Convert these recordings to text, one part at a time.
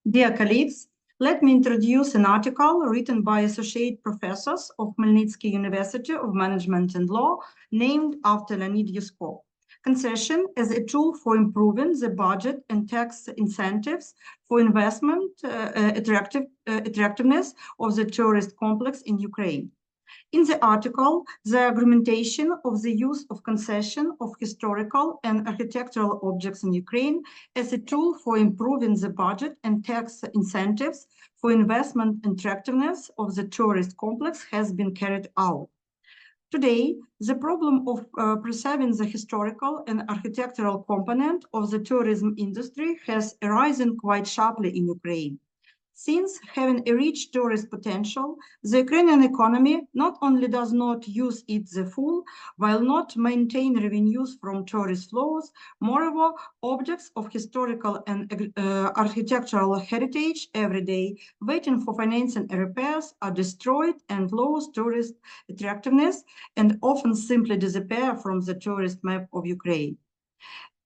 Dear colleagues, let me introduce an article written by associate professors of Khmelnytsky University of Management and Law, named after Leonid Yuskov. Concession as a tool for improving the budget and tax incentives for investment attractiveness of the tourist complex in Ukraine. In the article, the argumentation of the use of concession of historical and architectural objects in Ukraine as a tool for improving the budget and tax incentives for investment attractiveness of the tourist complex has been carried out. Today, the problem of preserving the historical and architectural component of the tourism industry has arisen quite sharply in Ukraine. Since having a rich tourist potential, the Ukrainian economy not only does not use it the full, while not maintain revenues from tourist flows, moreover, objects of historical and architectural heritage every day waiting for financing and repairs are destroyed and lose tourist attractiveness and often simply disappear from the tourist map of Ukraine.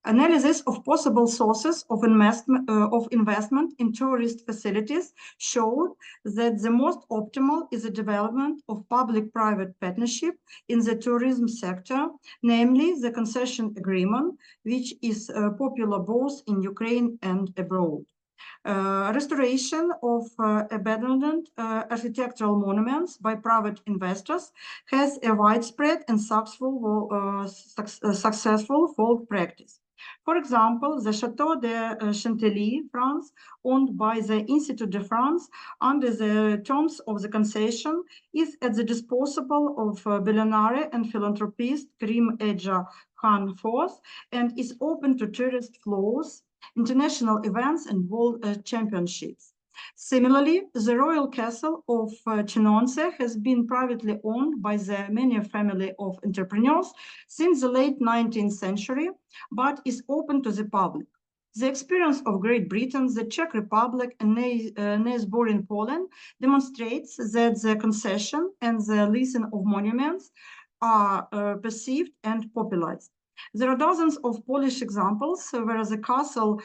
Analysis of possible sources of investment in tourist facilities showed that the most optimal is the development of public-private partnership in the tourism sector, namely the concession agreement, which is popular both in Ukraine and abroad. Restoration of abandoned architectural monuments by private investors has a widespread and successful folk practice. For example, the Château de Chantilly, France, owned by the Institut de France under the terms of the concession, is at the disposal of billionaire and philanthropist Karim Eja Khan IV and is open to tourist flows, international events and world championships. Similarly, the royal castle of Chinonse has been privately owned by the Menier family of entrepreneurs since the late 19th century, but is open to the public. The experience of Great Britain, the Czech Republic, and neighboring Poland demonstrates that the concession and the leasing of monuments are perceived and popularized. There are dozens of Polish examples where the castle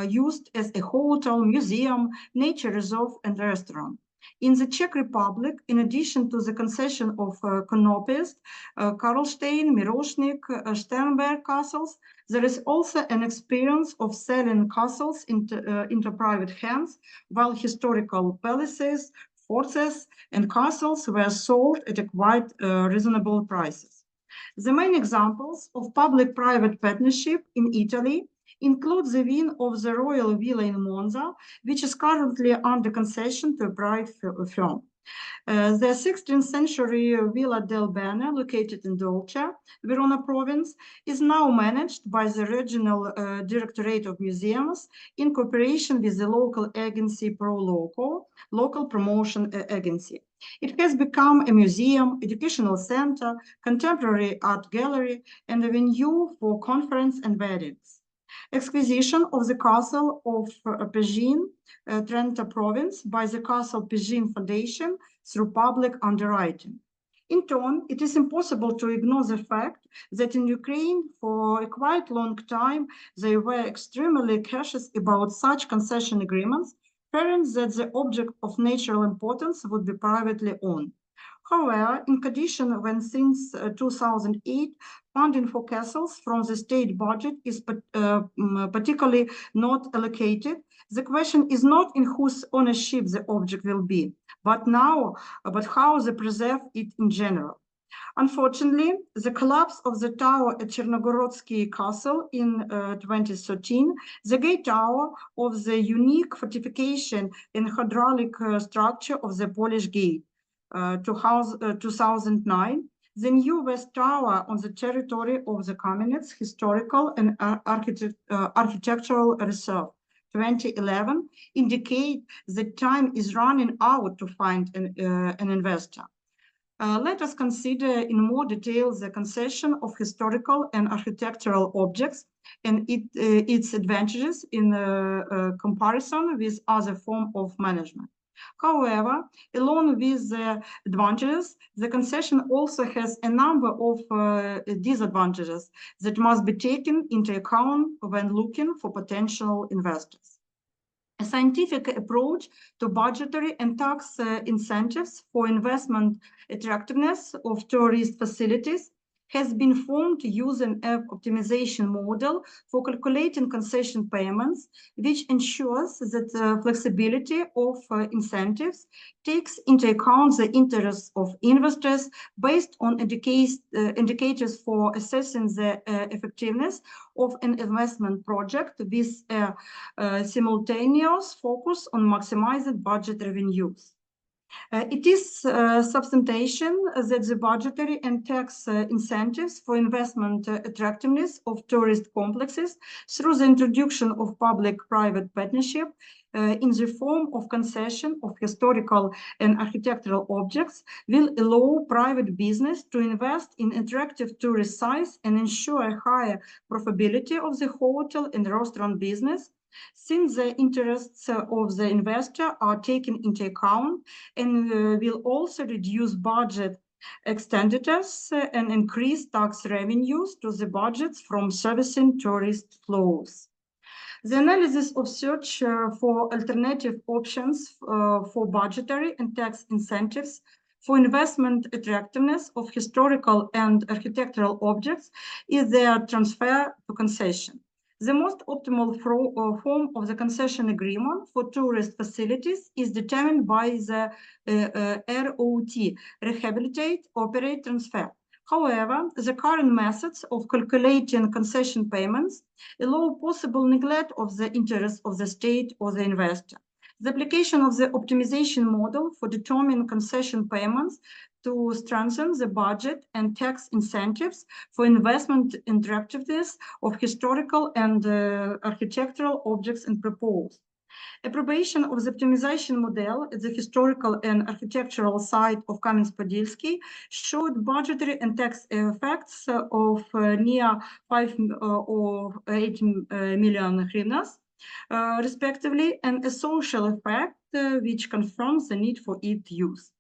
used as a hotel, museum, nature reserve, and restaurant. In the Czech Republic, in addition to the concession of Konopist, Karlstein, Miroshnik, Sternberg castles, there is also an experience of selling castles into private hands, while historical palaces, forts, and castles were sold at quite reasonable prices. The main examples of public-private partnership in Italy include the wing of the Royal Villa in Monza, which is currently under concession to a private firm. The 16th century Villa del Bene, located in Olha, Verona province, is now managed by the Regional Directorate of Museums in cooperation with the local agency Pro Loco, local promotion agency. It has become a museum, educational center, contemporary art gallery, and a venue for conference and weddings. Acquisition of the castle of Pezhin, Trento province, by the Castle Pezhin Foundation through public underwriting. In turn, it is impossible to ignore the fact that in Ukraine, for a quite long time, they were extremely cautious about such concession agreements, fearing that the object of national importance would be privately owned. However, in condition when since 2008, funding for castles from the state budget is particularly not allocated, the question is not in whose ownership the object will be, but how they preserve it in general. Unfortunately, the collapse of the tower at Chernogorodsky Castle in 2013, the gate tower of the unique fortification and hydraulic structure of the Polish Gate, 2009, the new West Tower on the territory of the Kamenets Historical and Architectural Reserve, 2011, indicate that time is running out to find an investor. Let us consider in more detail the concession of historical and architectural objects and its advantages in comparison with other forms of management. However, along with the advantages, the concession also has a number of disadvantages that must be taken into account when looking for potential investors. A scientific approach to budgetary and tax incentives for investment attractiveness of tourist facilities has been formed using an optimization model for calculating concession payments, which ensures that the flexibility of incentives takes into account the interests of investors based on indicators for assessing the effectiveness of an investment project with a simultaneous focus on maximizing budget revenues. It is substantiation that the budgetary and tax incentives for investment attractiveness of tourist complexes through the introduction of public-private partnership in the form of concession of historical and architectural objects will allow private business to invest in attractive tourist sites and ensure a higher profitability of the hotel and restaurant business, since the interests of the investor are taken into account, and will also reduce budget expenditures and increase tax revenues to the budgets from servicing tourist flows. The analysis of search for alternative options for budgetary and tax incentives for investment attractiveness of historical and architectural objects is their transfer to concession. The most optimal form of the concession agreement for tourist facilities is determined by the ROT, Rehabilitate, Operate, Transfer. However, the current methods of calculating concession payments allow possible neglect of the interests of the state or the investor. The application of the optimization model for determining concession payments to strengthen the budget and tax incentives for investment attractiveness of historical and architectural objects and proposed. Approbation of the optimization model at the historical and architectural site of Kamyansk-Podilsky showed budgetary and tax effects of near 5 or 8 million hryvnias, respectively, and a social effect which confirms the need for its use.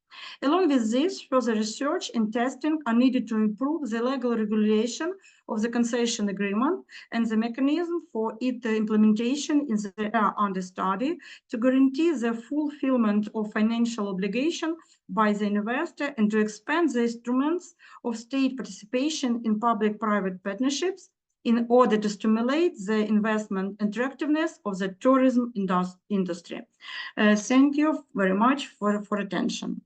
Along with this, further research and testing are needed to improve the legal regulation of the concession agreement and the mechanism for its implementation in the area under study to guarantee the fulfillment of financial obligation by the investor and to expand the instruments of state participation in public-private partnerships in order to stimulate the investment attractiveness of the tourism industry. Thank you very much for attention.